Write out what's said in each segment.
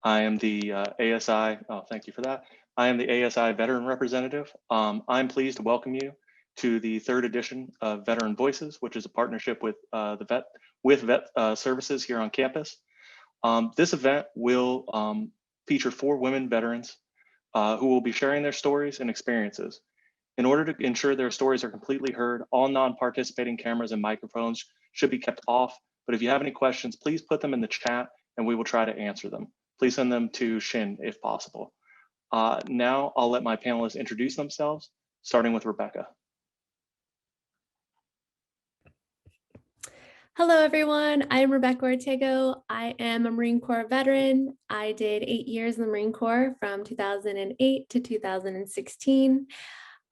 I am the ASI, thank you for that. I am the ASI Veteran Representative. I'm pleased to welcome you to the third edition of Veteran Voices, which is a partnership with Vet Services here on campus. This event will feature 4 women veterans who will be sharing their stories and experiences. In order to ensure their stories are completely heard, all non-participating cameras and microphones should be kept off. But if you have any questions, please put them in the chat and we will try to answer them. Please send them to Shin if possible. Now I'll let my panelists introduce themselves, starting with Rebecca. Hello, everyone. I'm Rebecca Ortego. I am a Marine Corps veteran. I did 8 years in the Marine Corps from 2008 to 2016.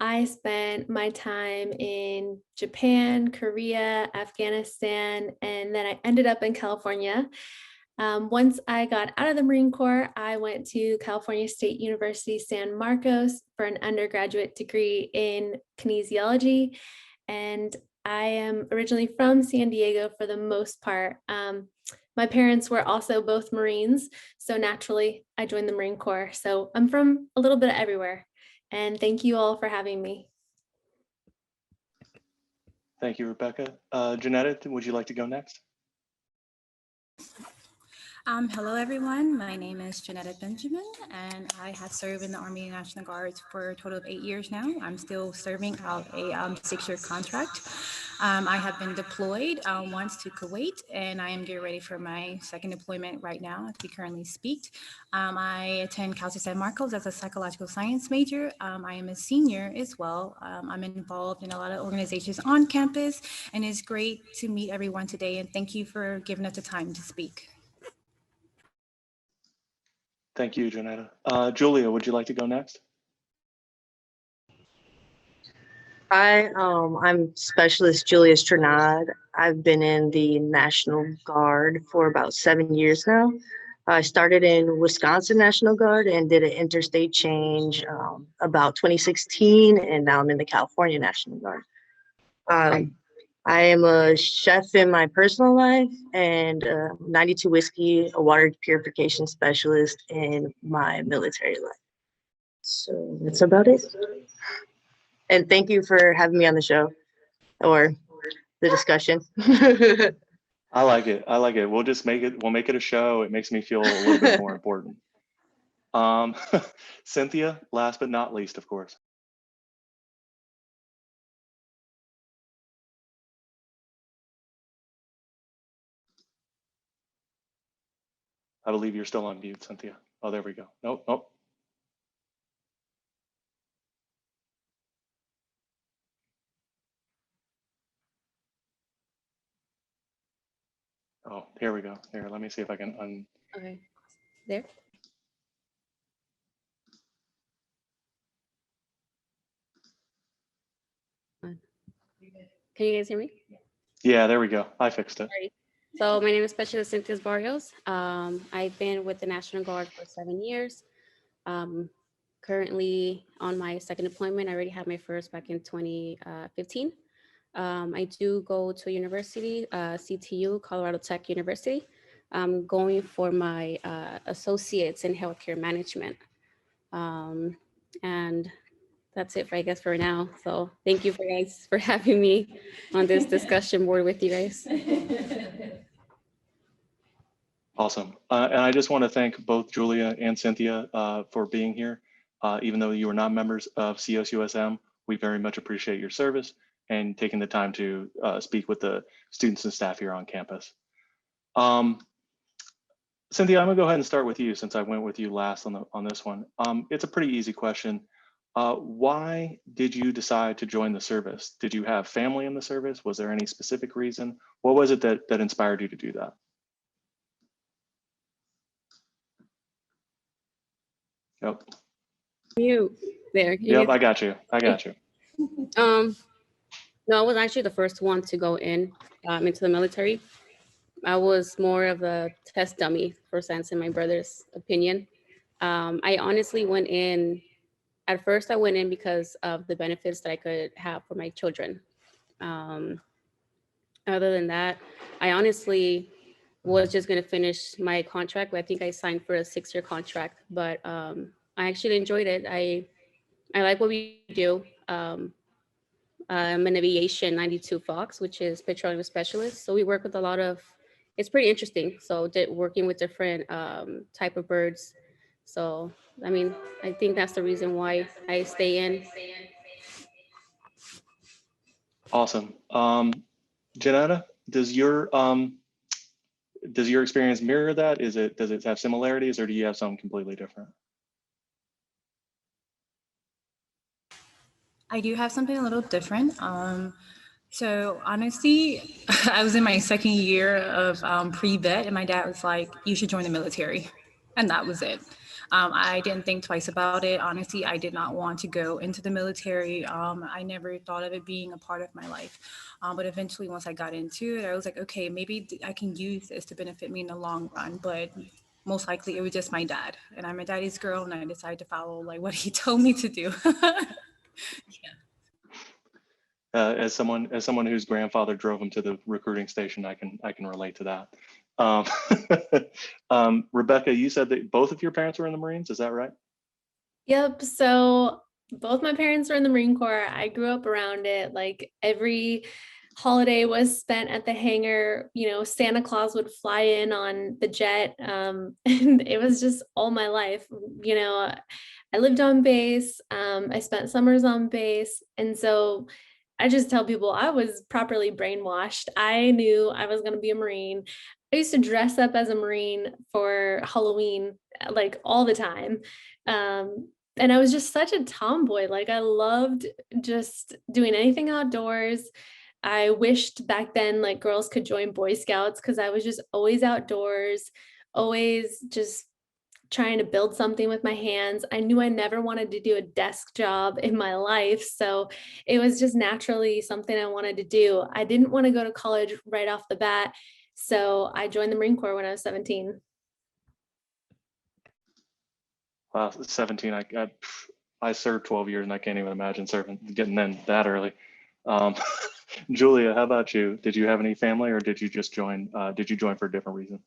I spent my time in Japan, Korea, Afghanistan, and then I ended up in California. Once I got out of the Marine Corps, I went to California State University, San Marcos for an undergraduate degree in kinesiology. And I am originally from San Diego for the most part. My parents were also both Marines, so naturally I joined the Marine Corps. So I'm from a little bit of everywhere. And thank you all for having me. Thank you, Rebecca. Janetta, would you like to go next? Hello, everyone. My name is Janetta Benjamin, and I have served in the Army National Guard for a total of 8 years now. I'm still serving out a 6-year contract. I have been deployed once to Kuwait, and I am getting ready for my second deployment right now as we currently speak. I attend Cal State San Marcos as a psychological science major. I am a senior as well. I'm involved in a lot of organizations on campus, and it's great to meet everyone today, and thank you for giving us the time to speak. Thank you, Janetta. Julia, would you like to go next? Hi, I'm Specialist Julia Stranad. I've been in the National Guard for about 7 years now. I started in Wisconsin National Guard and did an interstate change about 2016, and now I'm in the California National Guard. I am a chef in my personal life and 92 Whiskey, a water purification specialist in my military life. So that's about it. And thank you for having me on the show or the discussion. I like it. I like it. We'll make it a show. It makes me feel a little bit more important. Cynthia, last but not least, of course. I believe you're still on mute, Cynthia. Oh, there we go. Nope, nope. Oh, here we go. Here, let me see if I can Okay, there. Can you guys hear me? Yeah, there we go. I fixed it. Sorry. So my name is Specialist Cynthia Barrios. I've been with the National Guard for 7 years. Currently on my second deployment. I already had my first back in 2015. I do go to a university, CTU, Colorado Tech University. I'm going for my associates in healthcare management. And that's it, I guess, for now. So thank you guys for having me on this discussion board with you guys. Awesome. And I just want to thank both Julia and Cynthia for being here. Even though you are not members of CSUSM, we very much appreciate your service and taking the time to speak with the students and staff here on campus. Cynthia, I'm gonna go ahead and start with you since I went with you last on this one. It's a pretty easy question. Why did you decide to join the service? Did you have family in the service? Was there any specific reason? What was it that inspired you to do that? Yep. You there. Yep, I got you. I got you. No, I was actually the first one to go into the military. I was more of a test dummy, for sense, in my brother's opinion. I honestly went in, at first I went in because of the benefits that I could have for my children. Other than that, I honestly was just going to finish my contract, but I think I signed for a 6-year contract. But I actually enjoyed it. I like what we do. I'm an aviation 92 Fox, which is petroleum specialist. So we work with a lot of, it's pretty interesting. So working with different type of birds. So, I mean, I think that's the reason why I stay in. Awesome. Janetta, does your experience mirror that? Does it have similarities, or do you have something completely different? I do have something a little different. So honestly, I was in my second year of pre-vet, and my dad was like, "You should join the military," and that was it. I didn't think twice about it. Honestly, I did not want to go into the military. I never thought of it being a part of my life. But eventually, once I got into it, I was like, okay, maybe I can use this to benefit me in the long run. But most likely, it was just my dad, and I'm a daddy's girl, and I decided to follow like what he told me to do. As someone whose grandfather drove him to the recruiting station, I can relate to that. Rebecca, you said that both of your parents were in the Marines. Is that right? Yep. So both my parents were in the Marine Corps. I grew up around it. Like every holiday was spent at the hangar. You know, Santa Claus would fly in on the jet. And it was just all my life. You know, I lived on base. I spent summers on base. And so I just tell people I was properly brainwashed. I knew I was going to be a Marine. I used to dress up as a Marine for Halloween, like all the time. And I was just such a tomboy. Like I loved just doing anything outdoors. I wished back then like girls could join Boy Scouts because I was just always outdoors, always just trying to build something with my hands. I knew I never wanted to do a desk job in my life. So it was just naturally something I wanted to do. I didn't want to go to college right off the bat. So I joined the Marine Corps when I was 17. Wow, 17. I served 12 years, and I can't even imagine getting in that early. Julia, how about you? Did you have any family, or did you just join? Did you join for a different reason?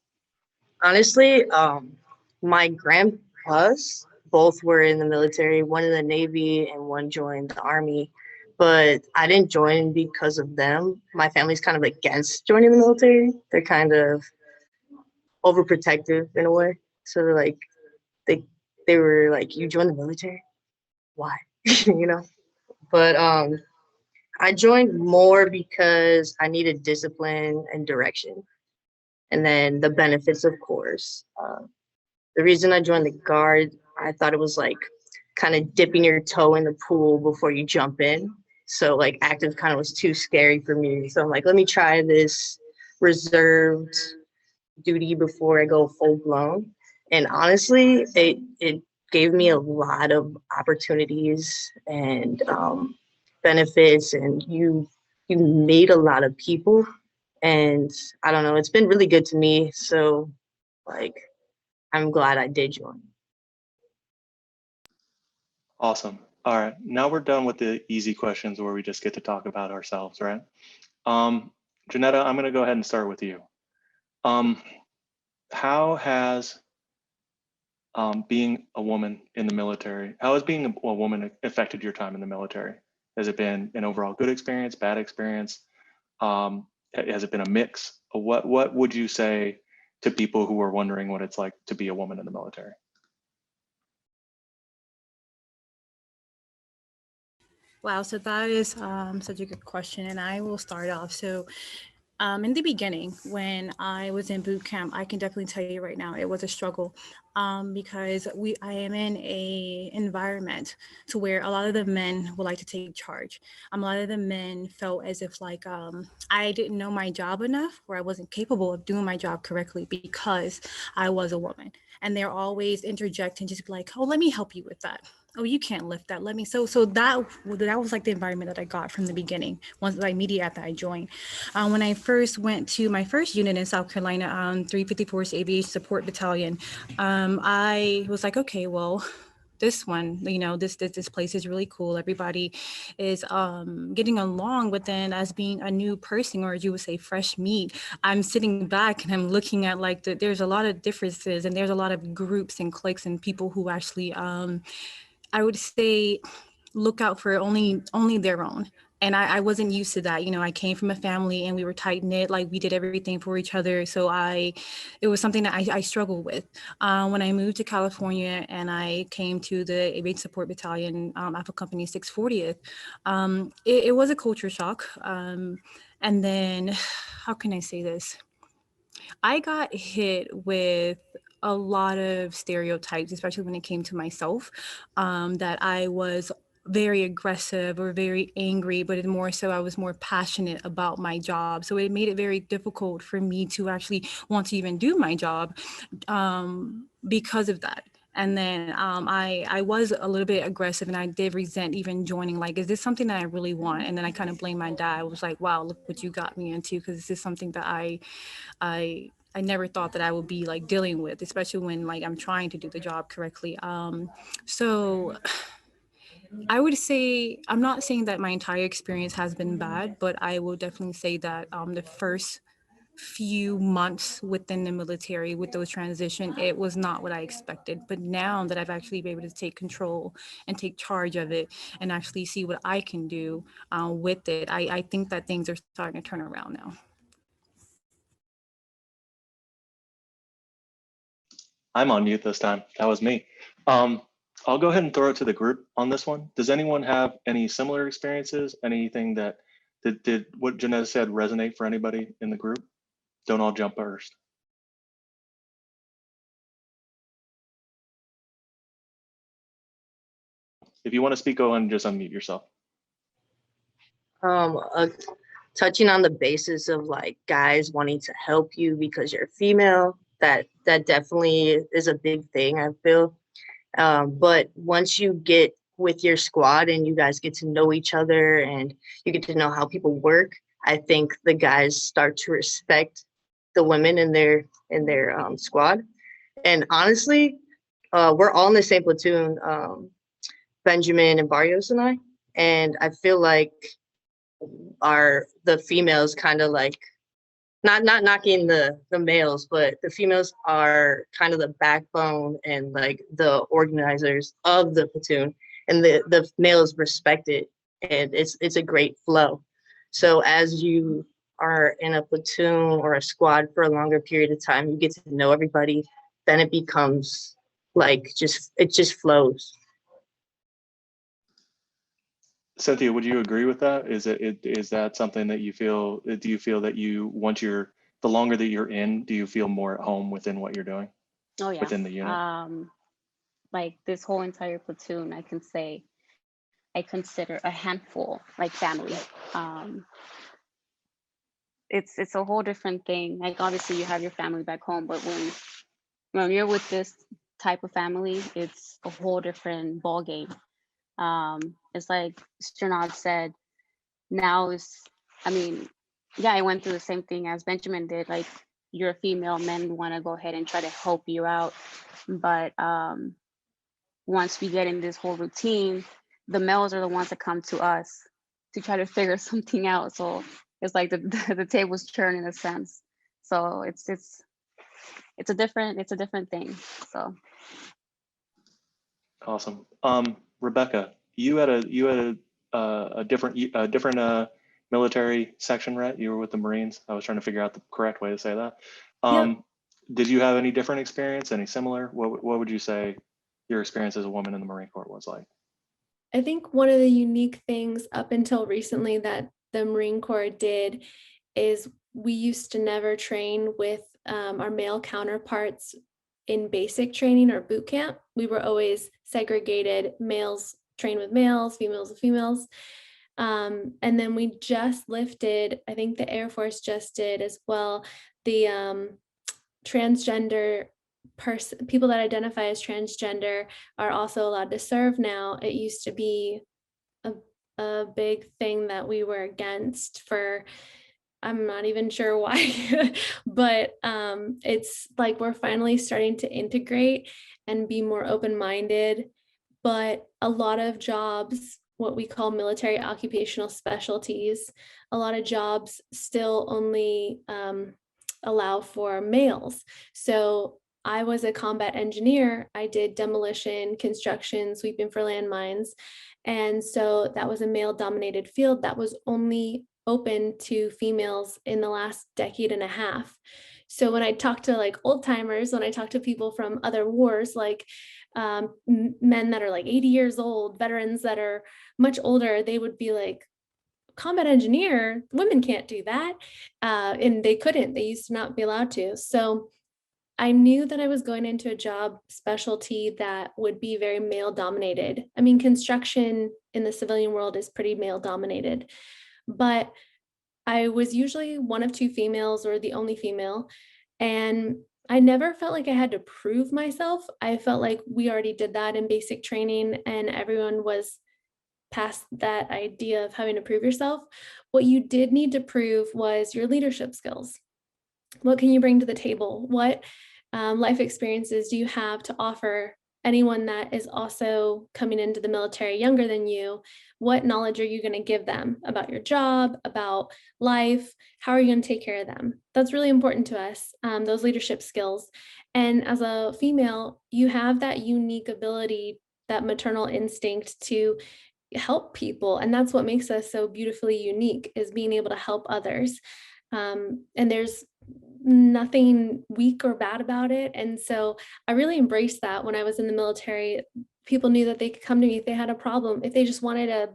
Honestly, my grandpas both were in the military, one in the Navy and one joined the Army. But I didn't join because of them. My family's kind of against joining the military. They're kind of overprotective in a way. So they're like, they were like, "You join the military? Why?" you know. But I joined more because I needed discipline and direction, and then the benefits, of course. The reason I joined the Guard, I thought it was like kind of dipping your toe in the pool before you jump in. So like active kind of was too scary for me. So I'm like, let me try this reserved duty before I go full blown. And honestly, it gave me a lot of opportunities and benefits, and you meet a lot of people. And I don't know, it's been really good to me. So like, I'm glad I did join. Awesome. All right, now we're done with the easy questions where we just get to talk about ourselves, right? Janetta, I'm going to go ahead and start with you. How has being a woman in the military, how has being a woman affected your time in the military? Has it been an overall good experience, bad experience? Has it been a mix? What would you say to people who are wondering what it's like to be a woman in the military? Wow, so that is such a good question, and I will start off. So in the beginning, when I was in boot camp, I can definitely tell you right now, it was a struggle because I am in a environment to where a lot of the men would like to take charge. A lot of the men felt as if like I didn't know my job enough, or I wasn't capable of doing my job correctly because I was a woman. And they're always interjecting, just be like, "Oh, let me help you with that. Oh, you can't lift that. Let me." So that was like the environment that I got from the beginning. Once like immediately after I joined, when I first went to my first unit in South Carolina, 354th Aviation Support Battalion, I was like, okay, well, this one, this place is really cool. Everybody is getting along. But then as being a new person, or as you would say, fresh meat, I'm sitting back and I'm looking at like there's a lot of differences, and there's a lot of groups and cliques and people who actually, I would say, look out for only their own. And I wasn't used to that. I came from a family and we were tight knit, like we did everything for each other. So it was something that I struggled with. When I moved to California and I came to the Aviation Support Battalion, Alpha Company 640th, it was a culture shock. And then, how can I say this? I got hit with a lot of stereotypes, especially when it came to myself, that I was very aggressive or very angry, but it more so I was more passionate about my job. So it made it very difficult for me to actually want to even do my job because of that. And then I was a little bit aggressive, and I did resent even joining. Like, is this something that I really want? And then I kind of blamed my dad. I was like, wow, look what you got me into, because this is something that I never thought that I would be like dealing with, especially when like I'm trying to do the job correctly. So I would say, I'm not saying that my entire experience has been bad, but I will definitely say that the first few months within the military with those transition, it was not what I expected. But now that I've actually been able to take control and take charge of it and actually see what I can do with it, I think that things are starting to turn around now. I'm on mute this time. That was me. I'll go ahead and throw it to the group on this one. Does anyone have any similar experiences? Anything that did what Janetta said resonate for anybody in the group? Don't all jump first. If you want to speak, go ahead and just unmute yourself. Touching on the basis of like guys wanting to help you because you're female, that definitely is a big thing, I feel. But once you get with your squad and you guys get to know each other and you get to know how people work, I think the guys start to respect the women in their squad. And honestly, we're all in the same platoon, Benjamin and Barrios and I feel like the females kind of like, not knocking the males, but the females are kind of the backbone and like the organizers of the platoon, and the males respect it, and it's a great flow. So as you are in a platoon or a squad for a longer period of time, you get to know everybody, then it becomes like it just flows. Cynthia, would you agree with that? Is that something that you feel? Do you feel that the longer that you're in, do you feel more at home within what you're doing? Oh yeah. Within the unit? Like this whole entire platoon, I can say I consider a handful like family. It's a whole different thing. Like obviously you have your family back home, but when you're with this type of family, it's a whole different ball game. It's like Stranad said, now I went through the same thing as Benjamin did. Like, you're a female, men want to go ahead and try to help you out. But once we get in this whole routine, the males are the ones that come to us to try to figure something out. So it's like the tables turn in a sense. So it's a different thing. So Awesome. Rebecca, you had a different military section, right? You were with the Marines. I was trying to figure out the correct way to say that. Yep. Did you have any different experience, any similar? What would you say your experience as a woman in the Marine Corps was like? I think one of the unique things up until recently that the Marine Corps did is we used to never train with our male counterparts in basic training or boot camp. We were always segregated, males train with males, females with females. And then we just lifted, I think the Air Force just did as well, the transgender people that identify as transgender are also allowed to serve now. It used to be a big thing that we were against for, I'm not even sure why, but it's like we're finally starting to integrate and be more open-minded but a lot of jobs, what we call military occupational specialties, a lot of jobs still only allow for males. So I was a combat engineer. I did demolition, construction, sweeping for landmines. And so that was a male dominated field that was only open to females in the last decade and a half. So when I talk to like old timers, when I talk to people from other wars, like men that are like 80 years old, veterans that are much older, they would be like, combat engineer, women can't do that. And they couldn't, they used to not be allowed to. So I knew that I was going into a job specialty that would be very male dominated. I mean, construction in the civilian world is pretty male dominated, but I was usually one of two females or the only female. And I never felt like I had to prove myself. I felt like we already did that in basic training and everyone was past that idea of having to prove yourself. What you did need to prove was your leadership skills. What can you bring to the table? What life experiences do you have to offer anyone that is also coming into the military younger than you? What knowledge are you going to give them about your job, about life? How are you going to take care of them? That's really important to us, those leadership skills. And as a female, you have that unique ability, that maternal instinct to help people. And that's what makes us so beautifully unique, is being able to help others. And there's nothing weak or bad about it. And so I really embraced that when I was in the military. People knew that they could come to me if they had a problem, if they just wanted a,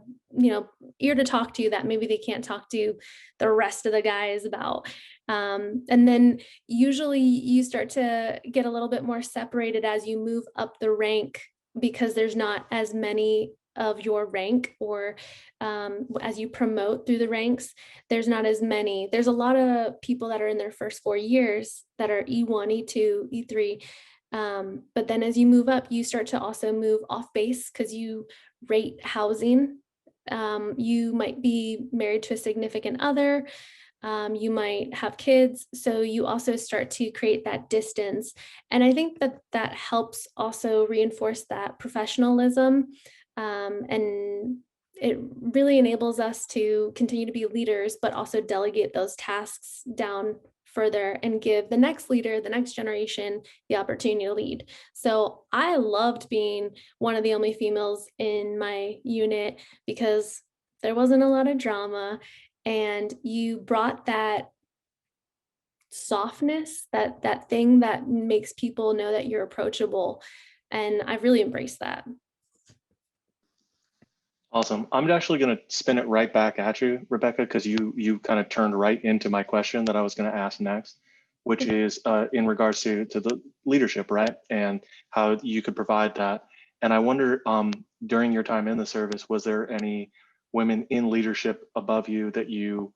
ear to talk to that maybe they can't talk to the rest of the guys about. And then usually you start to get a little bit more separated as you move up the rank, because there's not as many of your rank, or as you promote through the ranks, there's not as many. There's a lot of people that are in their first 4 years that are E1, E2, E3. But then as you move up, you start to also move off base because you rate housing. You might be married to a significant other. You might have kids. So you also start to create that distance. And I think that that helps also reinforce that professionalism. And it really enables us to continue to be leaders, but also delegate those tasks down further and give the next leader, the next generation, the opportunity to lead. So I loved being one of the only females in my unit because there wasn't a lot of drama, and you brought that softness, that thing that makes people know that you're approachable. And I really embraced that. Awesome. I'm actually going to spin it right back at you, Rebecca, because you kind of turned right into my question that I was going to ask next, which is in regards to the leadership, right? And how you could provide that. And I wonder, during your time in the service, was there any women in leadership above you that you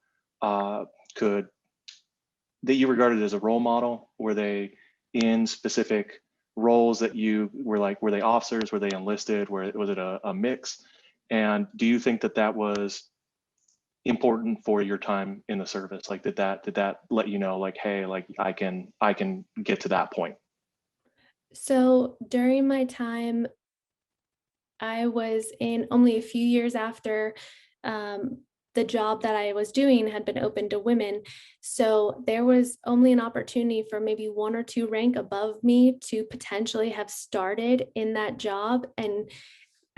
regarded as a role model? Were they in specific roles that you were like, were they officers? Were they enlisted? Was it a mix? And do you think that that was important for your time in the service? Like, did that let you know, like, hey, like I can get to that point? So during my time, I was in only a few years after the job that I was doing had been open to women. So there was only an opportunity for maybe one or two rank above me to potentially have started in that job. And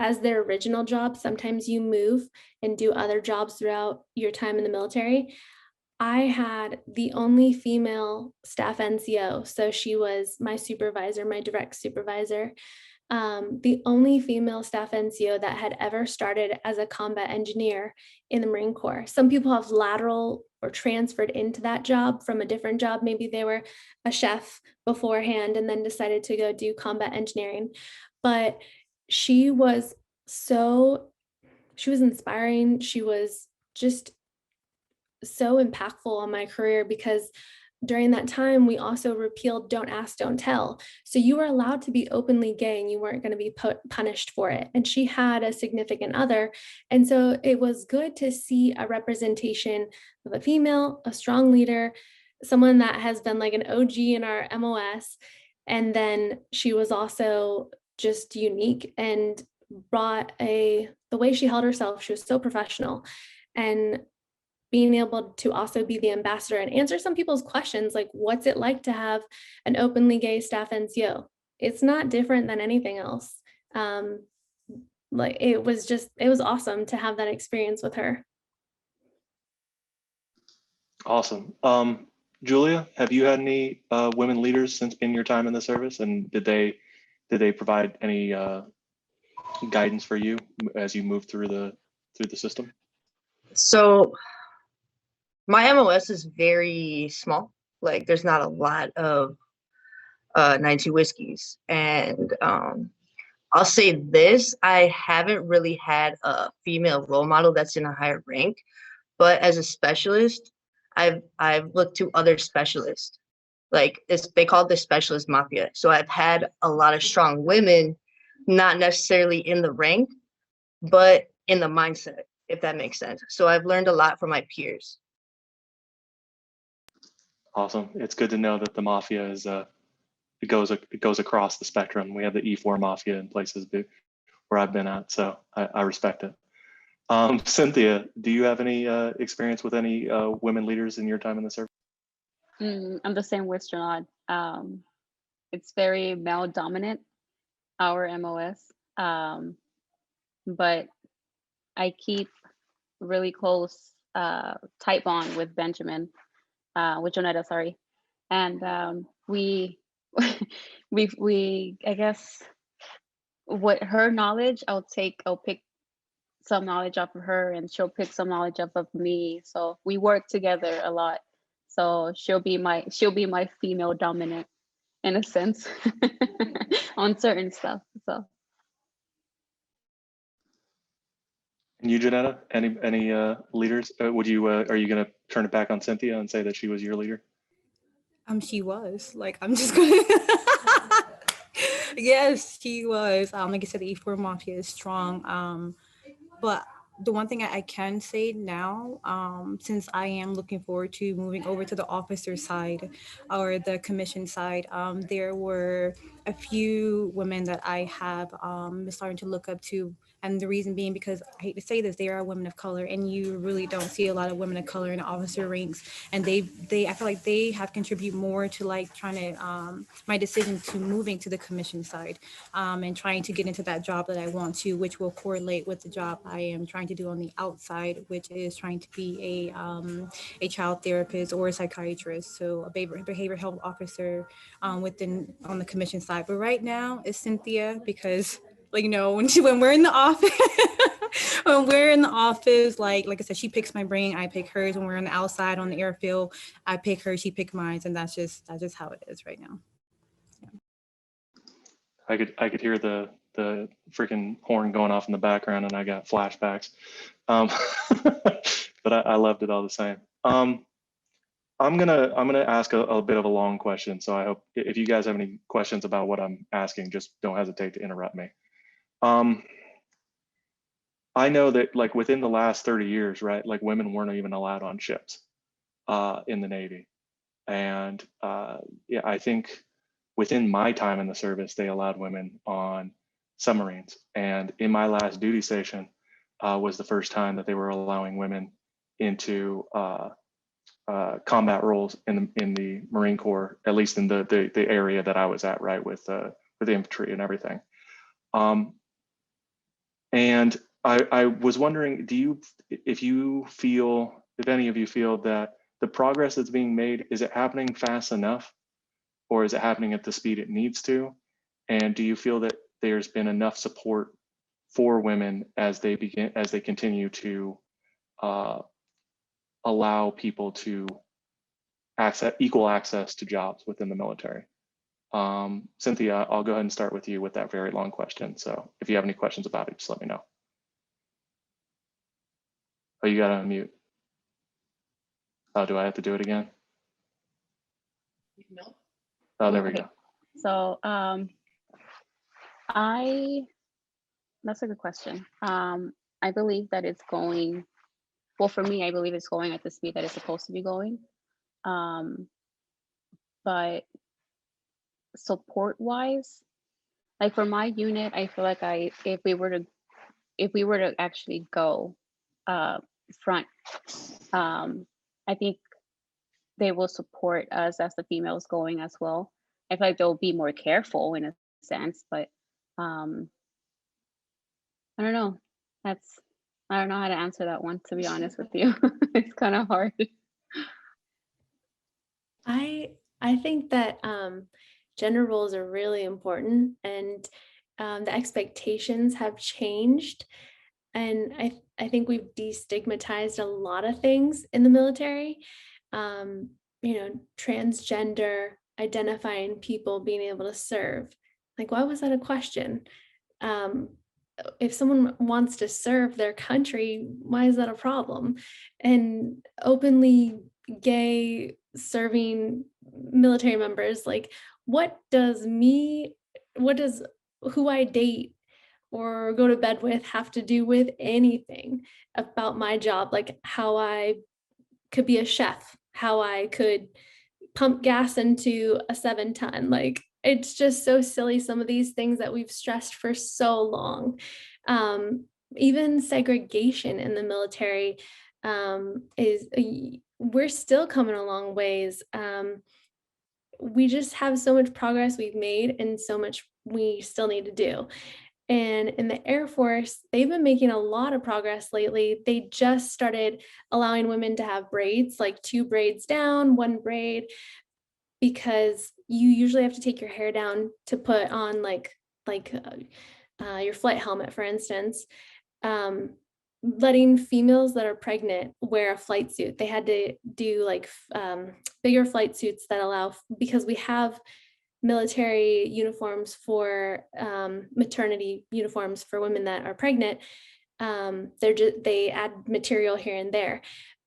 as their original job, sometimes you move and do other jobs throughout your time in the military. I had the only female staff NCO. So she was my supervisor, my direct supervisor. The only female staff NCO that had ever started as a combat engineer in the Marine Corps. Some people have lateral or transferred into that job from a different job. Maybe they were a chef beforehand and then decided to go do combat engineering. But she was inspiring. She was just so impactful on my career, because during that time, we also repealed Don't Ask, Don't Tell. So you were allowed to be openly gay and you weren't going to be punished for it. And she had a significant other. And so it was good to see a representation of a female, a strong leader, someone that has been like an OG in our MOS. And then she was also just unique. And brought the way she held herself, she was so professional. And being able to also be the ambassador and answer some people's questions, like, what's it like to have an openly gay staff NCO? It's not different than anything else. Like, it was awesome to have that experience with her. Awesome. Julia, have you had any women leaders since in your time in the service, and did they provide any guidance for you as you move through the system? So my MOS is very small. Like, there's not a lot of 92 whiskeys. And I'll say this, I haven't really had a female role model that's in a higher rank, but as a specialist, I've looked to other specialists. Like, they call it the specialist mafia. So I've had a lot of strong women, not necessarily in the rank, but in the mindset, if that makes sense. So I've learned a lot from my peers. Awesome. It's good to know that the mafia is it goes across the spectrum. We have the E4 mafia in places where I've been at, so I respect it. Cynthia, do you have any experience with any women leaders in your time in the service? I'm the same with Janad. It's very male dominant, our MOS, but I keep really close tight bond with Benjamin, with Jonetta, sorry, and we I guess what her knowledge, I'll pick some knowledge off of her, and she'll pick some knowledge off of me. So we work together a lot. So she'll be my female dominant in a sense on certain stuff. So. And you, Janetta, any leaders? Would you are you going to turn it back on Cynthia and say that she was your leader? She was. Like, I'm just gonna. Yes, she was. Like I said, the E4 Mafia is strong. But the one thing I can say now, since I am looking forward to moving over to the officer side or the commission side, there were a few women that I have starting to look up to. And the reason being because, I hate to say this, they are women of color, and you really don't see a lot of women of color in the officer ranks. And I feel like they have contributed more to, like, trying to my decision to moving to the commission side, and trying to get into that job that I want to, which will correlate with the job I am trying to do on the outside, which is trying to be a child therapist or a psychiatrist, so a behavioral health officer on the commission side. But right now it's Cynthia, because, like, you know, when we're in the office, like I said, she picks my brain, I pick hers. When we're on the outside on the airfield, I pick her, she pick mine, and that's just how it is right now. I could hear the freaking horn going off in the background, and I got flashbacks. But I loved it all the same. I'm gonna ask a bit of a long question, so I hope if you guys have any questions about what I'm asking, just don't hesitate to interrupt me. I know that, like, within the last 30 years, right, like, women weren't even allowed on ships in the Navy. And yeah, I think within my time in the service, they allowed women on submarines. And in my last duty station was the first time that they were allowing women into combat roles in the Marine Corps, at least in the area that I was at, right, with the infantry and everything. And I was wondering, if any of you feel that the progress that's being made, is it happening fast enough, or is it happening at the speed it needs to? And do you feel that there's been enough support for women as they continue to allow people to equal access to jobs within the military? Cynthia, I'll go ahead and start with you with that very long question. So if you have any questions about it, just let me know. Oh, you got to unmute. Oh, do I have to do it again? No. Oh, there we Okay. go. So that's a good question. I believe that it's going, well, for me, I believe it's going at the speed that it's supposed to be going. But support-wise, like for my unit, I feel like if we were to actually go front, I think they will support us as the females going as well. I feel like they'll be more careful in a sense, but I don't know. I don't know how to answer that one, to be honest with you. It's kind of hard. I think that gender roles are really important, and the expectations have changed. And I think we've destigmatized a lot of things in the military. Transgender, identifying people being able to serve. Like, why was that a question? Um, if someone wants to serve their country, why is that a problem? And openly gay serving military members, like, what does who I date or go to bed with have to do with anything about my job? Like, how I could be a chef, how I could pump gas into a 7-ton. Like, it's just so silly, some of these things that we've stressed for so long. Even segregation in the military we're still coming a long ways. We just have so much progress we've made and so much we still need to do. And in the Air Force, they've been making a lot of progress lately. They just started allowing women to have braids, like 2 braids down, 1 braid, because you usually have to take your hair down to put on your flight helmet, for instance. Letting females that are pregnant wear a flight suit. They had to do bigger flight suits that allow, because we have military uniforms for maternity uniforms for women that are pregnant. They add material here and there.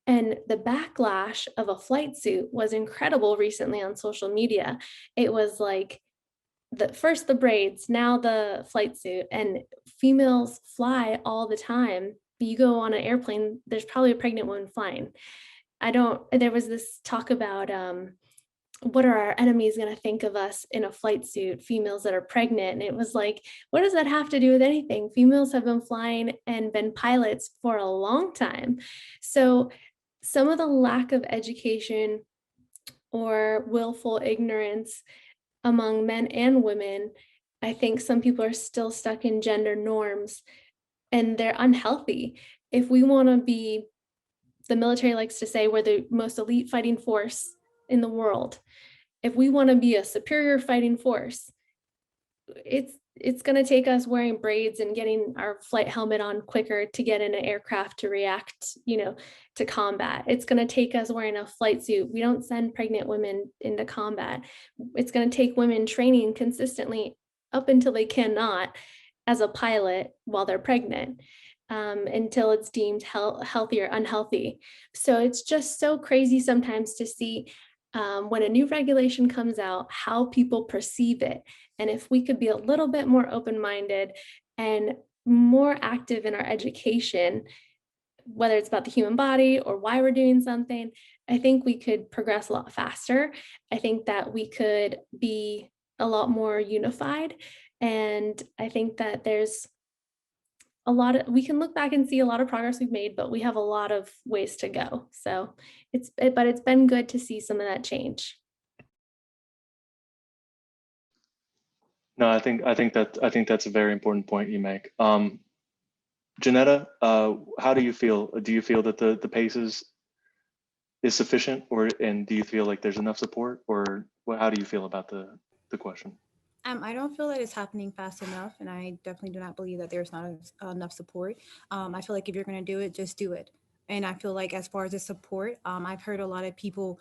And the backlash of a flight suit was incredible recently on social media. It was like first the braids, now the flight suit, and females fly all the time. You go on an airplane, there's probably a pregnant woman flying. There was this talk about what are our enemies going to think of us in a flight suit, females that are pregnant? And it was like, what does that have to do with anything? Females have been flying and been pilots for a long time. So some of the lack of education or willful ignorance among men and women, I think some people are still stuck in gender norms and they're unhealthy. If we want to be, the military likes to say, we're the most elite fighting force in the world. If we want to be a superior fighting force, it's going to take us wearing braids and getting our flight helmet on quicker to get in an aircraft to react, to combat. It's going to take us wearing a flight suit. We don't send pregnant women into combat. It's going to take women training consistently up until they cannot as a pilot while they're pregnant, until it's deemed healthy or unhealthy. So it's just so crazy sometimes to see when a new regulation comes out, how people perceive it. And if we could be a little bit more open-minded and more active in our education, whether it's about the human body or why we're doing something, I think we could progress a lot faster. I think that we could be a lot more unified. And I think that there's we can look back and see a lot of progress we've made, but we have a lot of ways to go. So it's been good to see some of that change. No, I think that's a very important point you make. Janetta, how do you feel? Do you feel that the pace is sufficient, and do you feel like there's enough support, or how do you feel about the question? I don't feel that it's happening fast enough, and I definitely do not believe that there's not enough support. I feel like if you're going to do it, just do it. And I feel like as far as the support, I've heard a lot of people,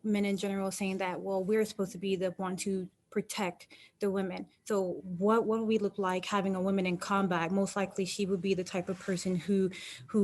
men in general, saying that, we're supposed to be the one to protect the women. So what would we look like having a woman in combat? Most likely she would be the type of person who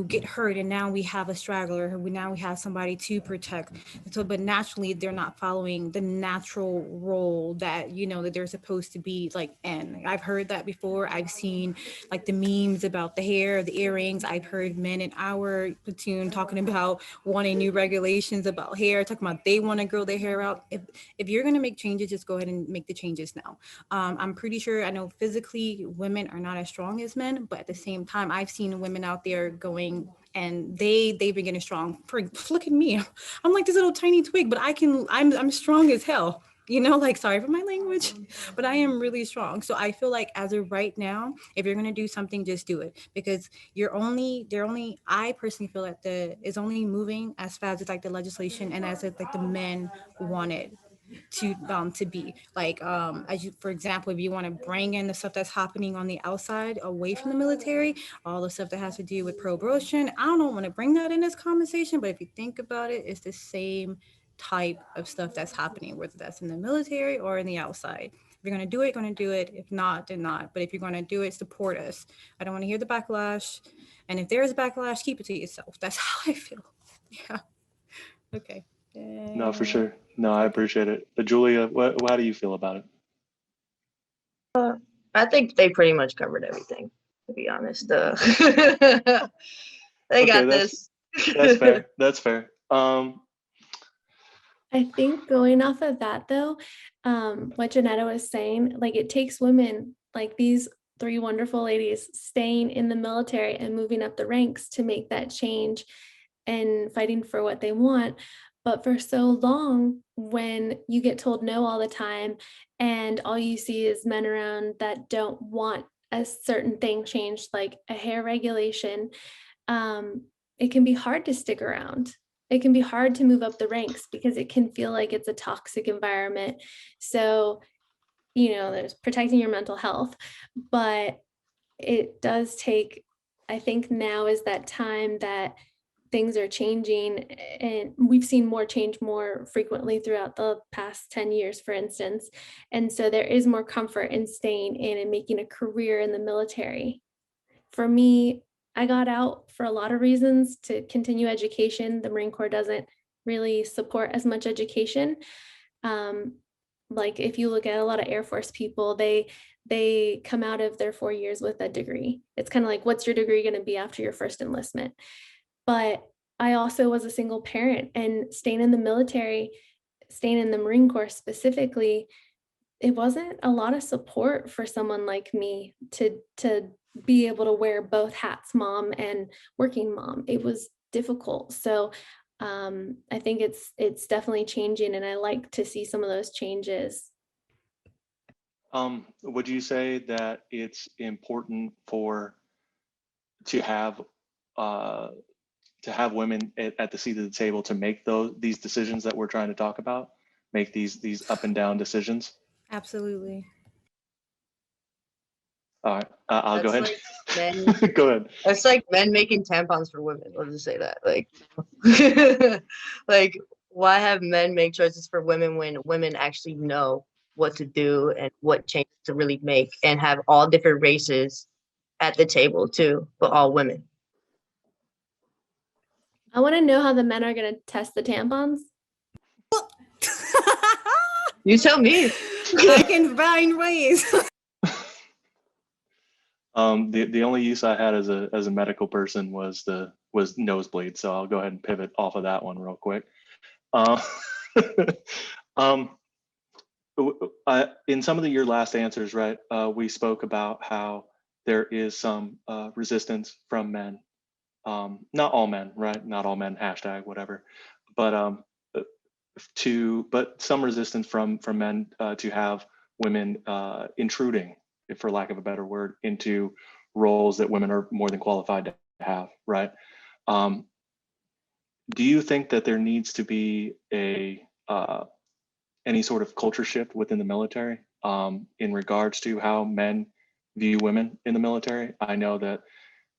get hurt, and now we have a straggler, now we have somebody to protect. So but naturally they're not following the natural role that that they're supposed to be in. I've heard that before. I've seen the memes about the hair, the earrings. I've heard men in our platoon talking about wanting new regulations about hair, talking about they want to grow their hair out. If you're going to make changes, just go ahead and make the changes now. I'm pretty sure, I know physically women are not as strong as men, but at the same time, I've seen women out there going and they've been getting strong. Look at me, I'm like this little tiny twig, but I'm strong as hell. You know, like, sorry for my language, but I am really strong. So I feel like as of right now, if you're going to do something, just do it, because I personally feel that is only moving as fast as like the legislation and as like the men want it to be like, as you, for example, if you want to bring in the stuff that's happening on the outside away from the military, all the stuff that has to do with pro-abortion, I don't want to bring that in this conversation, but if you think about it, it's the same type of stuff that's happening, whether that's in the military or in the outside. If you're going to do it, going to do it. If not, then not. But if you're going to do it, support us. I don't want to hear the backlash. And if there is backlash, keep it to yourself. That's how I feel. Yeah. Okay. No, for sure. No, I appreciate it. But Julia, how do you feel about it? I think they pretty much covered everything, to be honest. They Okay, got this. That's fair. That's fair. I think going off of that though, what Janetta was saying, like it takes women like these three wonderful ladies staying in the military and moving up the ranks to make that change and fighting for what they want. But for so long, when you get told no all the time and all you see is men around that don't want a certain thing changed, like a hair regulation, it can be hard to stick around. It can be hard to move up the ranks because it can feel like it's a toxic environment. So, there's protecting your mental health, but it does take, I think now is that time that things are changing, and we've seen more change more frequently throughout the past 10 years, for instance. And so there is more comfort in staying in and making a career in the military. For me, I got out for a lot of reasons to continue education. The Marine Corps doesn't really support as much education. Like if you look at a lot of Air Force people, they come out of their 4 years with a degree. It's kind of like, what's your degree going to be after your first enlistment? But I also was a single parent, and staying in the military, staying in the Marine Corps specifically, it wasn't a lot of support for someone like me to be able to wear both hats, mom and working mom. It was difficult. So I think it's definitely changing, and I like to see some of those changes. Would you say that it's important to have women at the seat of the table to make these decisions that we're trying to talk about, make these up and down decisions? Absolutely. All right, I'll go ahead. Like men, Go ahead. it's like men making tampons for women. Let's just say that. Like, like, why have men make choices for women when women actually know what to do and what changes to really make, and have all different races at the table too, but all women? I want to know how the men are going to test the tampons. You tell me. I can find ways. The only use I had as a medical person was nosebleed, so I'll go ahead and pivot off of that one real quick. In some of your last answers, right, we spoke about how there is some resistance from men. Not all men, right? Not all men, hashtag whatever, but some resistance from men to have women intruding, for lack of a better word, into roles that women are more than qualified to have, right? Do you think that there needs to be any sort of culture shift within the military in regards to how men view women in the military? I know that,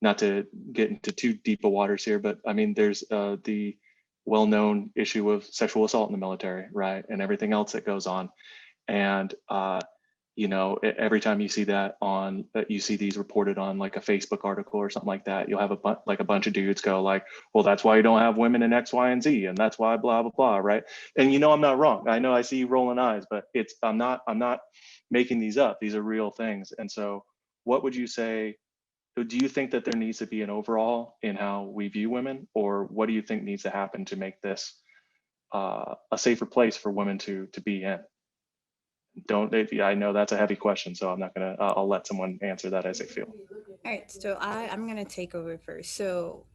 not to get into too deep of waters here, but I mean, there's the well-known issue of sexual assault in the military, right? And everything else that goes on. And, every time you see you see these reported on like a Facebook article or something like that, you'll have a bunch of dudes go like, well, that's why you don't have women in X, Y, and Z, and that's why blah, blah, blah, right? And I'm not wrong. I know I see you rolling eyes, but I'm not making these up. These are real things. And so what would you say? Do you think that there needs to be an overhaul in how we view women, or what do you think needs to happen to make this a safer place for women to be in? I know that's a heavy question, so I'm not gonna, I'll let someone answer that as they feel. All right, so I'm gonna take over first. So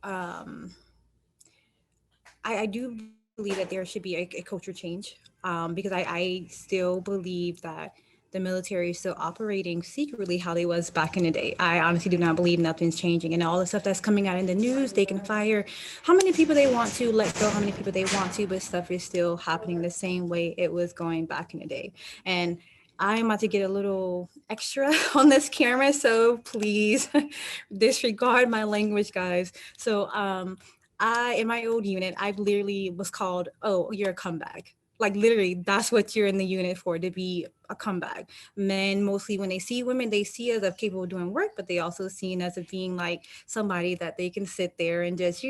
I do believe that there should be a culture change, because I still believe that the military is still operating secretly how they was back in the day. I honestly do not believe nothing's changing, and all the stuff that's coming out in the news, they can fire how many people they want to, let go how many people they want to, but stuff is still happening the same way it was going back in the day. And I'm about to get a little extra on this camera, so please disregard my language, guys. So in my old unit, I literally was called, oh, you're a comeback. Like literally, that's what you're in the unit for, to be a comeback. Men, mostly when they see women, they see us as capable of doing work, but they also see us as being like somebody that they can sit there and just,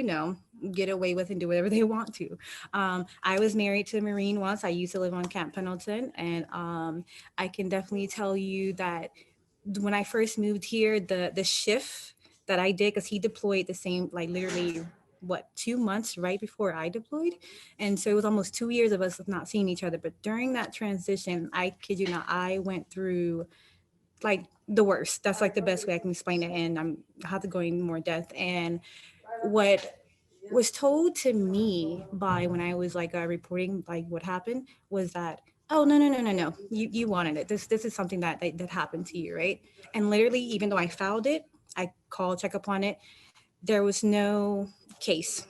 get away with and do whatever they want to. I was married to a Marine once. I used to live on Camp Pendleton, and I can definitely tell you that when I first moved here, the shift that I did, because he deployed the same, like literally 2 months right before I deployed. And so it was almost 2 years of us not seeing each other. But during that transition, I kid you not, I went through like the worst. That's like the best way I can explain it. And I have to go into more depth. And what was told to me by when I was like reporting like what happened was that, oh no, you wanted it. This is something that happened to you, right? And literally, even though I filed it, I called, check up on it, there was no case.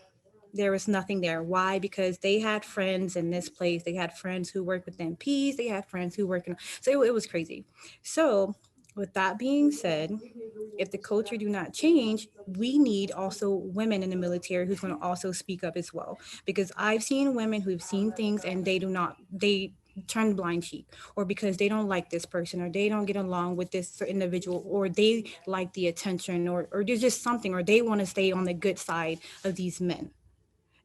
There was nothing there. Why? Because they had friends in this place. They had friends who worked with MPs. They had friends who worked in, so it was crazy. So with that being said, if the culture do not change, we need also women in the military who's going to also speak up as well. Because I've seen women who've seen things and they turn blind cheek, or because they don't like this person, or they don't get along with this individual, or they like the attention, or there's just something, or they want to stay on the good side of these men.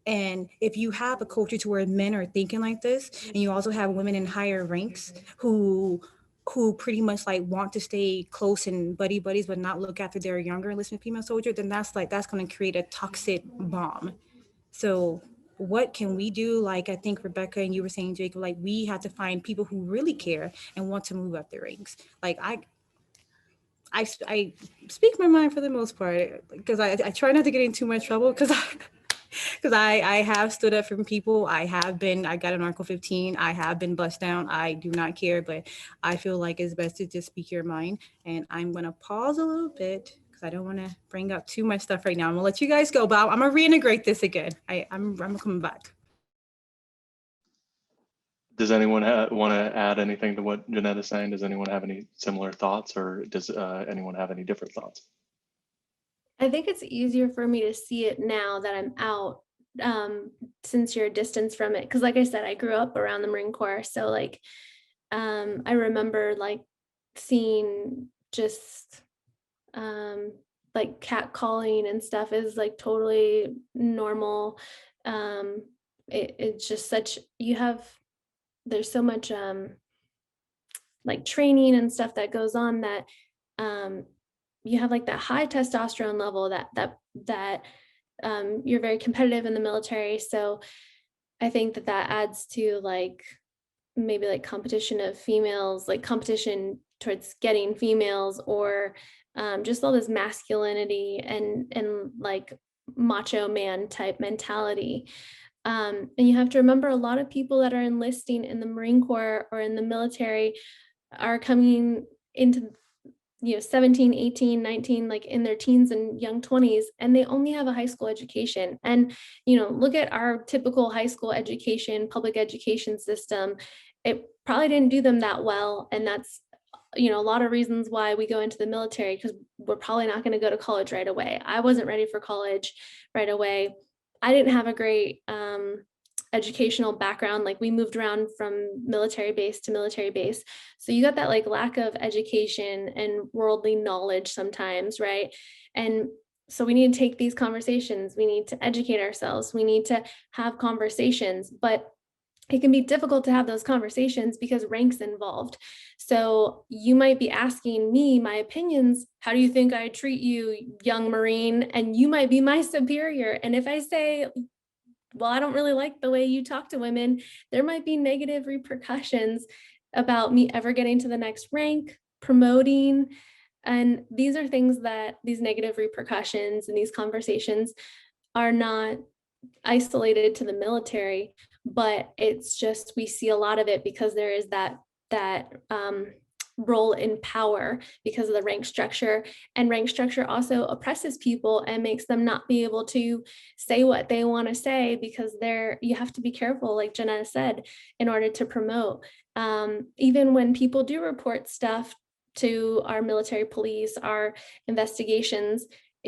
And if you have a culture to where men are thinking like this, and you also have women in higher ranks who pretty much like want to stay close and buddy buddies, but not look after their younger enlisted female soldier, then that's going to create a toxic bomb. So what can we do? Like, I think Rebecca and you were saying, Jacob, like we have to find people who really care and want to move up the ranks. Like I speak my mind for the most part, because I try not to get in too much trouble, because I have stood up for people. I got an Article 15. I have been bust down. I do not care, but I feel like it's best to just speak your mind. And I'm going to pause a little bit because I don't want to bring up too much stuff right now. I'm going to let you guys go, but I'm going to reintegrate this again. I'm coming back. Does anyone want to add anything to what Jeanette is saying? Does anyone have any similar thoughts, or does anyone have any different thoughts? I think it's easier for me to see it now that I'm out, since you're a distance from it. Because like I said, I grew up around the Marine Corps. So like, I remember like seeing just like catcalling and stuff is like totally normal. It's just such, there's so much like training and stuff that goes on that you have like that high testosterone level that you're very competitive in the military. So I think that adds to like maybe like competition of females, like competition towards getting females, or just all this masculinity and like macho man type mentality. And you have to remember, a lot of people that are enlisting in the Marine Corps or in the military are coming into 17, 18, 19, like in their teens and young 20s, and they only have a high school education. And look at our typical high school education, public education system. It probably didn't do them that well, and that's a lot of reasons why we go into the military, because we're probably not going to go to college right away. I wasn't ready for college right away. I didn't have a great educational background. Like, we moved around from military base to military base. So you got that like lack of education and worldly knowledge sometimes, right? And so we need to take these conversations. We need to educate ourselves. We need to have conversations, but it can be difficult to have those conversations because rank's involved. So you might be asking me my opinions. How do you think I treat you, young Marine? And you might be my superior. And if I say, well, I don't really like the way you talk to women, there might be negative repercussions about me ever getting to the next rank, promoting. And these are things that these negative repercussions and these conversations are not isolated to the military, but it's just, we see a lot of it because there is that role in power because of the rank structure, and rank structure also oppresses people and makes them not be able to say what they want to say, because you have to be careful, like Jenna said, in order to promote. Even when people do report stuff to our military police, our investigations,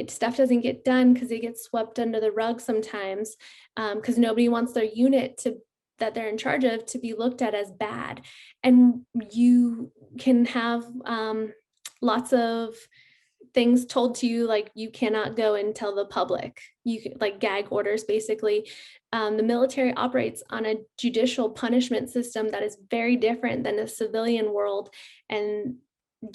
stuff doesn't get done because it gets swept under the rug sometimes, because nobody wants their unit that they're in charge of to be looked at as bad. And you can have lots of things told to you, like you cannot go and tell the public, like gag orders basically. The military operates on a judicial punishment system that is very different than the civilian world. And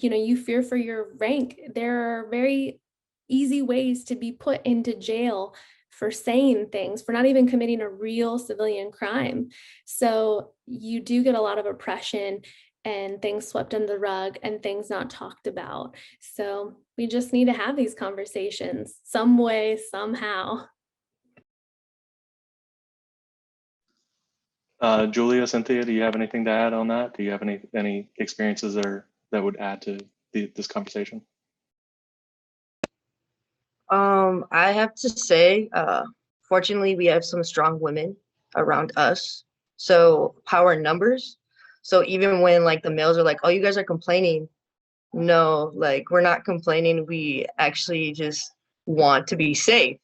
you fear for your rank. There are very easy ways to be put into jail for saying things, for not even committing a real civilian crime. So you do get a lot of oppression and things swept under the rug and things not talked about. So we just need to have these conversations some way, somehow. Julia, Cynthia, do you have anything to add on that? Do you have any experiences that would add to this conversation? I have to say, fortunately, we have some strong women around us. So power in numbers. So even when like the males are like, oh, you guys are complaining. No, like we're not complaining. We actually just want to be safe,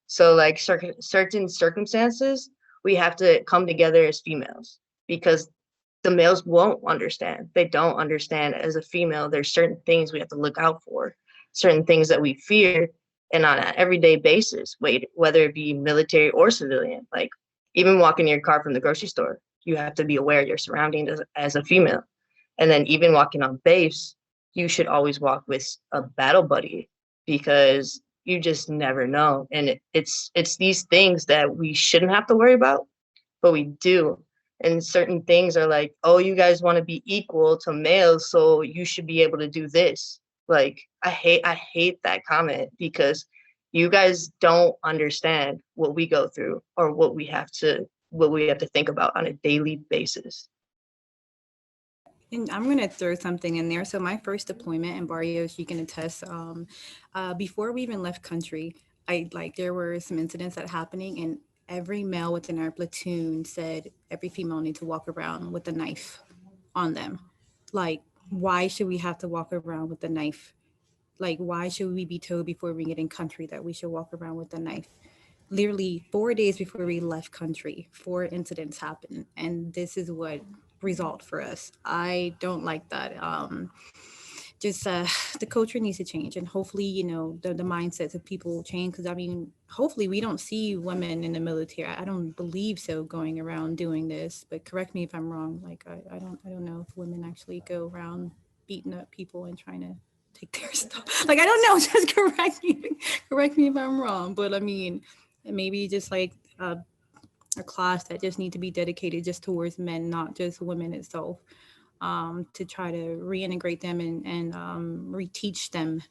So like certain circumstances, we have to come together as females because the males won't understand. They don't understand as a female. There's certain things we have to look out for, certain things that we fear, and on an everyday basis, whether it be military or civilian, like even walking your car from the grocery store, you have to be aware of your surroundings as a female. And then even walking on base, you should always walk with a battle buddy because you just never know. And it's these things that we shouldn't have to worry about, but we do. And certain things are like, oh, you guys want to be equal to males, so you should be able to do this. Like, I hate that comment because you guys don't understand what we go through or what we have to think about on a daily basis. And I'm going to throw something in there. So my first deployment in Barrios, you can attest, before we even left country, there were some incidents that happening, and every male within our platoon said every female needs to walk around with a knife on them. Like, why should we have to walk around with a knife? Like, why should we be told before we get in country that we should walk around with a knife? Literally 4 days before we left country, 4 incidents happened, and this is what result for us. I don't like that. The culture needs to change, and hopefully, the mindsets of people change. Because hopefully, we don't see women in the military. I don't believe so going around doing this. But correct me if I'm wrong. Like I don't know if women actually go around beating up people and trying to take their stuff. Like I don't know. Just correct me if I'm wrong. But maybe just like a class that just need to be dedicated just towards men, not just women itself, to try to reintegrate them and reteach them,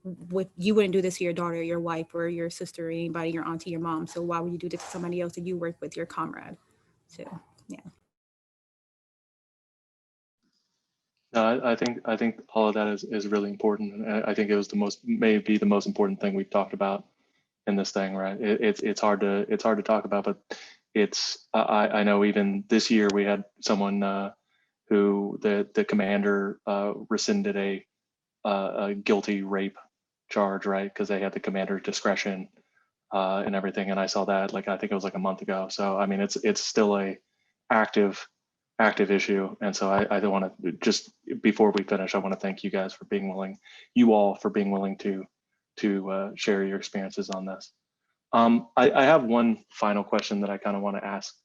what you wouldn't do this to your daughter, your wife, or your sister, or anybody, your auntie, your mom. So why would you do this to somebody else that you work with, your comrade? So, yeah. No, I think all of that is really important. And I think it was maybe the most important thing we've talked about in this thing, right? It's hard to talk about, but I know even this year we had someone who the commander rescinded a guilty rape charge, right? Because they had the commander discretion and everything. And I saw that, I think it was like a month ago. So it's still a active issue. And so I don't want to, just before we finish, I want to thank you guys for being willing to share your experiences on this. I have one final question that I kind of want to ask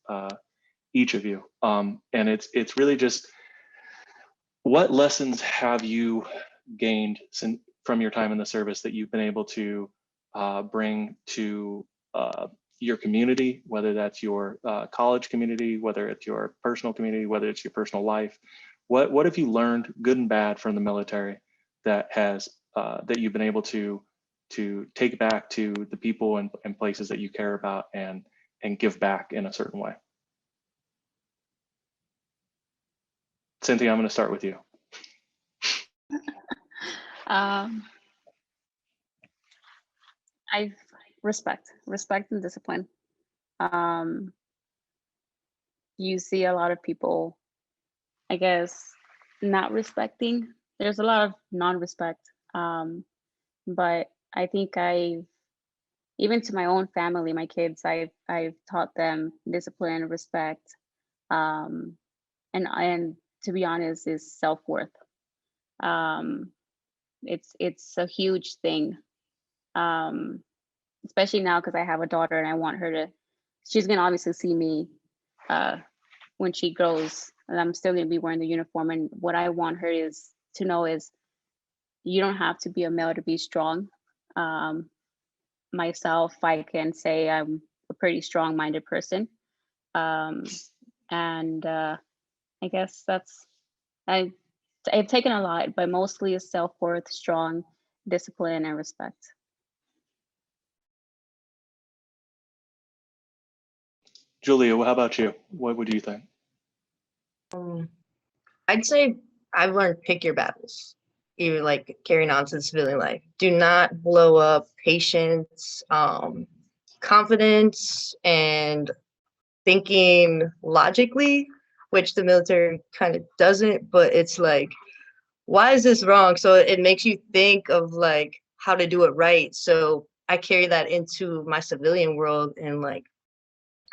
each of you. And it's really just, what lessons have you gained from your time in the service that you've been able to bring to your community, whether that's your college community, whether it's your personal community, whether it's your personal life. What have you learned, good and bad, from the military that has that you've been able to take back to the people and places that you care about and give back in a certain way? Cynthia, I'm going to start with you. I respect and discipline. You see a lot of people, I guess, not respecting. There's a lot of non-respect, but I think even to my own family, my kids, I've taught them discipline, respect, and to be honest, is self-worth. It's a huge thing, especially now because I have a daughter and I want her to. She's gonna obviously see me when she grows, and I'm still gonna be wearing the uniform. And what I want her to know is, you don't have to be a male to be strong. Myself, I can say I'm a pretty strong-minded person, and I guess I've taken a lot, but mostly is self-worth, strong, discipline, and respect. Julia, how about you? What would you think? I'd say I've learned pick your battles, even like carrying on to the civilian life. Do not blow up patience, confidence, and thinking logically, which the military kind of doesn't, but it's like, why is this wrong? So it makes you think of like how to do it right. So I carry that into my civilian world and like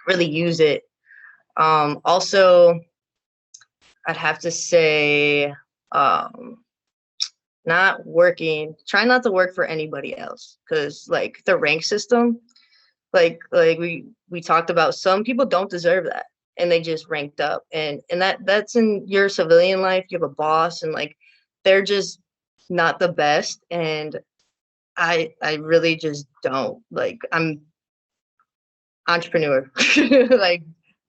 really use it. Also, I'd have to say, not working, try not to work for anybody else, because like the rank system, like we talked about, some people don't deserve that and they just ranked up, and that's in your civilian life. You have a boss and like they're just not the best, and I really just don't like. I'm entrepreneur. Like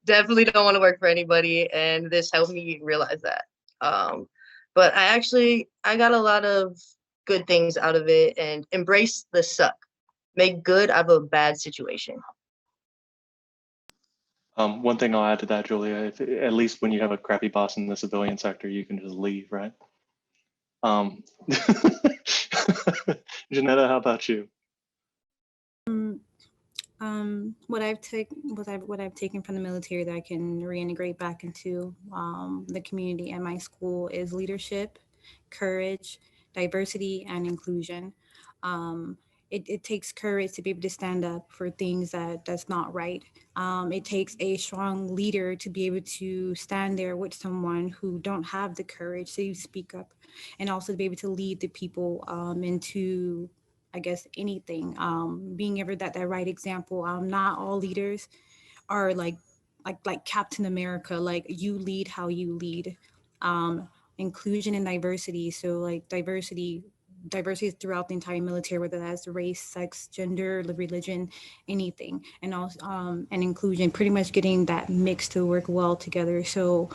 definitely don't want to work for anybody, and this helped me realize that. But I got a lot of good things out of it, and embrace the suck. Make good out of a bad situation. One thing I'll add to that, Julia, at least when you have a crappy boss in the civilian sector, you can just leave, right? Janetta, how about you? What I've taken from the military that I can reintegrate back into the community and my school is leadership, courage, diversity, and inclusion. It takes courage to be able to stand up for things that's not right. It takes a strong leader to be able to stand there with someone who don't have the courage to speak up, and also to be able to lead the people into, I guess, anything. Being ever that right example. Not all leaders are like Captain America. Like, you lead how you lead. Inclusion and diversity. So like diversity is throughout the entire military, whether that's race, sex, gender, religion, anything, and also and inclusion. Pretty much getting that mix to work well together. So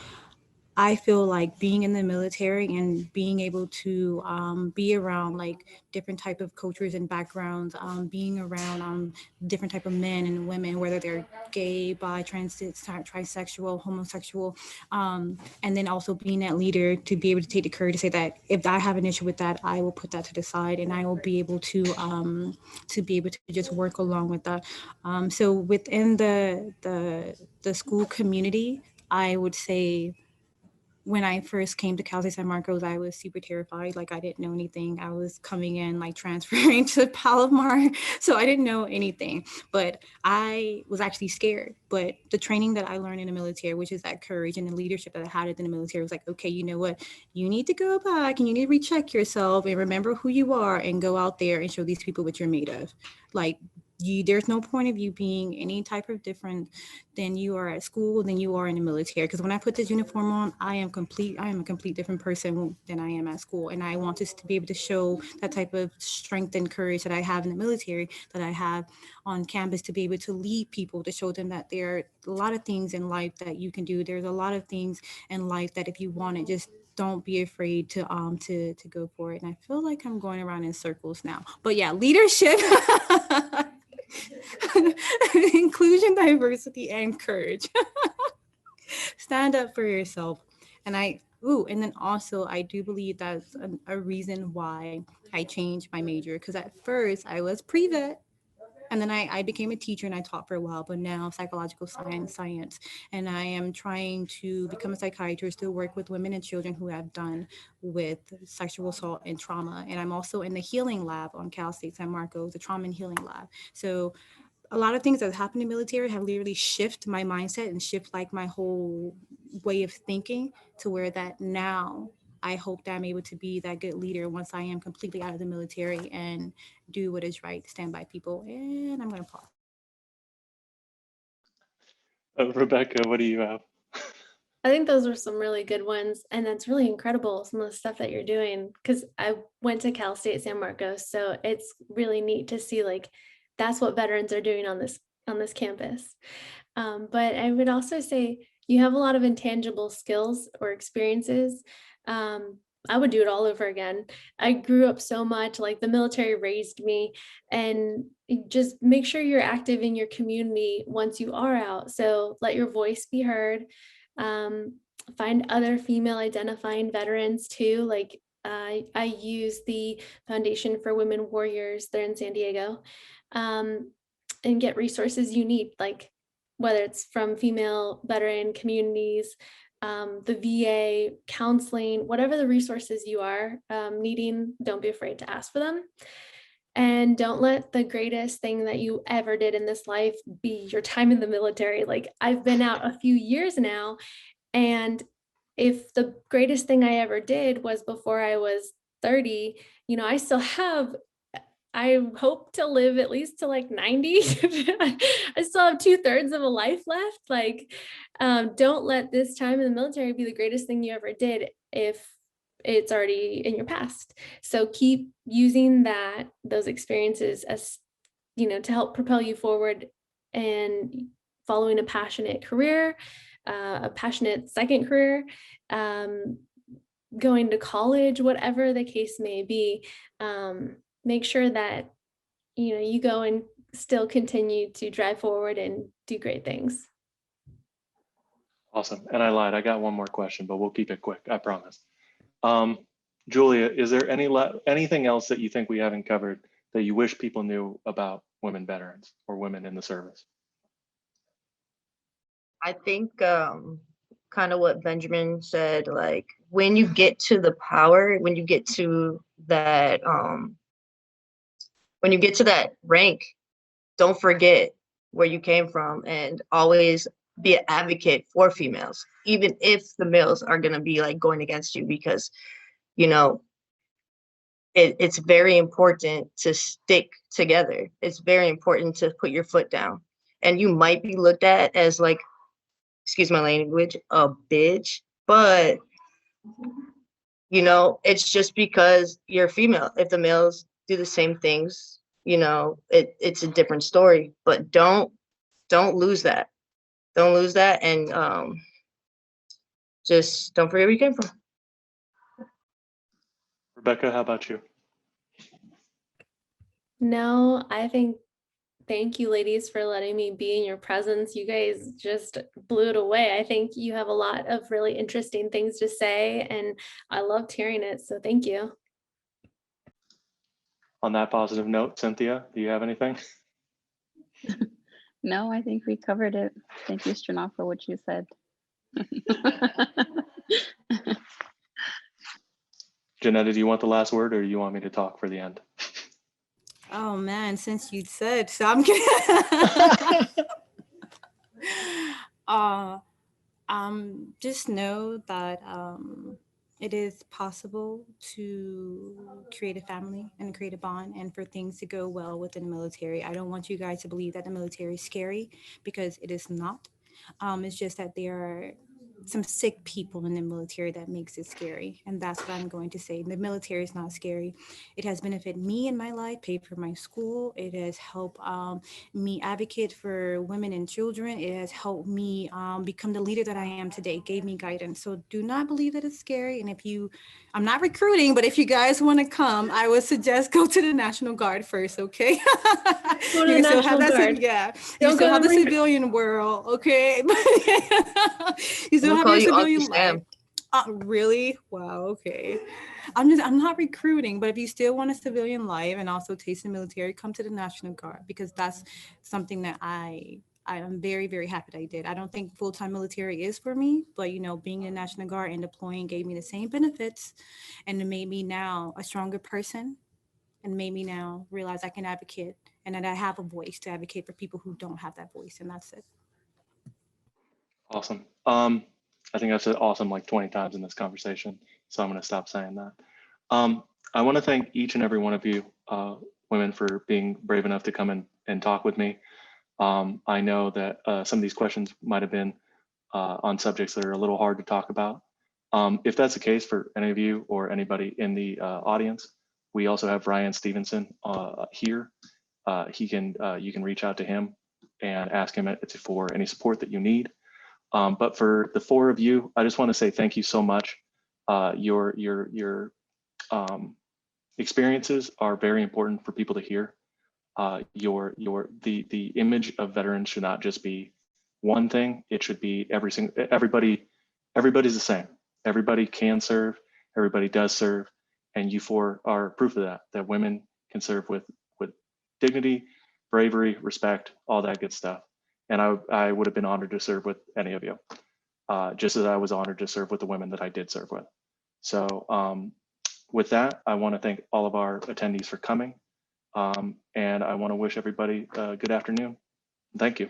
I feel like being in the military and being able to be around like different type of cultures and backgrounds, being around different type of men and women, whether they're gay, bi, trisexual, homosexual, and then also being that leader to be able to take the courage to say that if I have an issue with that, I will put that to the side and I will be able to just work along with that. So within the school community, I would say, when I first came to Cal State San Marcos, I was super terrified. Like, I didn't know anything. I was coming in, like transferring to Palomar. So I didn't know anything, but I was actually scared. But the training that I learned in the military, which is that courage and the leadership that I had in the military, was like, okay, you know what? You need to go back and you need to recheck yourself and remember who you are and go out there and show these people what you're made of. Like, there's no point of you being any type of different than you are at school, than you are in the military. Because when I put this uniform on, I am a complete different person than I am at school. And I want us to be able to show that type of strength and courage that I have in the military, that I have on campus, to be able to lead people, to show them that there are a lot of things in life that you can do. There's a lot of things in life that if you want it, just don't be afraid to go for it. And I feel like I'm going around in circles now. But yeah, leadership, inclusion, diversity, and courage. Stand up for yourself. And and then also I do believe that's a reason why I changed my major. Because at first I was pre-vet, and then I became a teacher and I taught for a while, but now psychological science. And I am trying to become a psychiatrist to work with women and children who have done with sexual assault and trauma. And I'm also in the healing lab on Cal State San Marcos, the trauma and healing lab. So a lot of things that happened in the military have literally shifted my mindset and shift like my whole way of thinking, to where that now I hope that I'm able to be that good leader once I am completely out of the military and do what is right, stand by people. And I'm going to pause. Rebecca, what do you have? I think those were some really good ones. And that's really incredible, some of the stuff that you're doing. Because I went to Cal State San Marcos. So it's really neat to see, like, that's what veterans are doing on this campus. But I would also say you have a lot of intangible skills or experiences. I would do it all over again. I grew up so much, like the military raised me, and just make sure you're active in your community once you are out. So let your voice be heard. Find other female identifying veterans too. Like I use the Foundation for Women Warriors there in San Diego, and get resources you need, like whether it's from female veteran communities, the VA, counseling, whatever the resources you are needing, don't be afraid to ask for them. And don't let the greatest thing that you ever did in this life be your time in the military. Like, I've been out a few years now, and if the greatest thing I ever did was before I was 30, I still have, I hope to live at least to like 90. I still have 2/3 of a life left. Like, don't let this time in the military be the greatest thing you ever did if it's already in your past. So keep using those experiences as, to help propel you forward and following a passionate career, a passionate second career, going to college, whatever the case may be. Make sure that, you go and still continue to drive forward and do great things. Awesome. And I lied, I got one more question, but we'll keep it quick, I promise. Julia, is there anything else that you think we haven't covered that you wish people knew about women veterans or women in the service? I think kind of what Benjamin said, like when you get to the power, when you get to that rank, don't forget where you came from, and always be an advocate for females, even if the males are going to be like going against you, because it's very important to stick together. It's very important to put your foot down. And you might be looked at as, like, excuse my language, a bitch, but it's just because you're female. If the males do the same things, it's a different story. But don't lose that. Don't lose that, and just don't forget where you came from. Rebecca, how about you? No, thank you, ladies, for letting me be in your presence. You guys just blew it away. I think you have a lot of really interesting things to say, and I loved hearing it. So thank you. On that positive note, Cynthia, do you have anything? No, I think we covered it. Thank you, Stranaw, for what you said. Janetta, do you want the last word, or do you want me to talk for the end? Oh man, since you said so, I'm kidding. Just know that It is possible to create a family and create a bond and for things to go well within the military. I don't want you guys to believe that the military is scary, because it is not. It's just that there are some sick people in the military that makes it scary. And that's what I'm going to say. The military is not scary. It has benefited me in my life, paid for my school. It has helped me advocate for women and children. It has helped me become the leader that I am today, gave me guidance. So do not believe that it's scary. And if you, I'm not recruiting, but if you guys want to come, I would suggest go to the National Guard first, okay? Go to You the can still have National that, Guard. yeah. You Don't still go have to the the Marine civilian world, okay? You still We'll have call your you Uncle civilian life. Sam. Really? Wow, okay. I'm not recruiting, but if you still want a civilian life and also taste the military, come to the National Guard, because that's something that I am very, very happy that I did. I don't think full-time military is for me, but being in the National Guard and deploying gave me the same benefits, and it made me now a stronger person, and made me now realize I can advocate and that I have a voice to advocate for people who don't have that voice, and that's it. Awesome. I think I've said awesome like 20 times in this conversation, so I'm going to stop saying that. I want to thank each and every one of you women for being brave enough to come and talk with me. I know that some of these questions might have been on subjects that are a little hard to talk about. If that's the case for any of you or anybody in the audience, we also have Ryan Stevenson here. You can reach out to him and ask him for any support that you need. But for the four of you, I just want to say thank you so much. Your experiences are very important for people to hear. The image of veterans should not just be one thing. It should be everybody's the same. Everybody can serve. Everybody does serve, and you four are proof of that. That women can serve with dignity, bravery, respect, all that good stuff. And I would have been honored to serve with any of you, just as I was honored to serve with the women that I did serve with. So with that, I want to thank all of our attendees for coming. And I want to wish everybody a good afternoon. Thank you.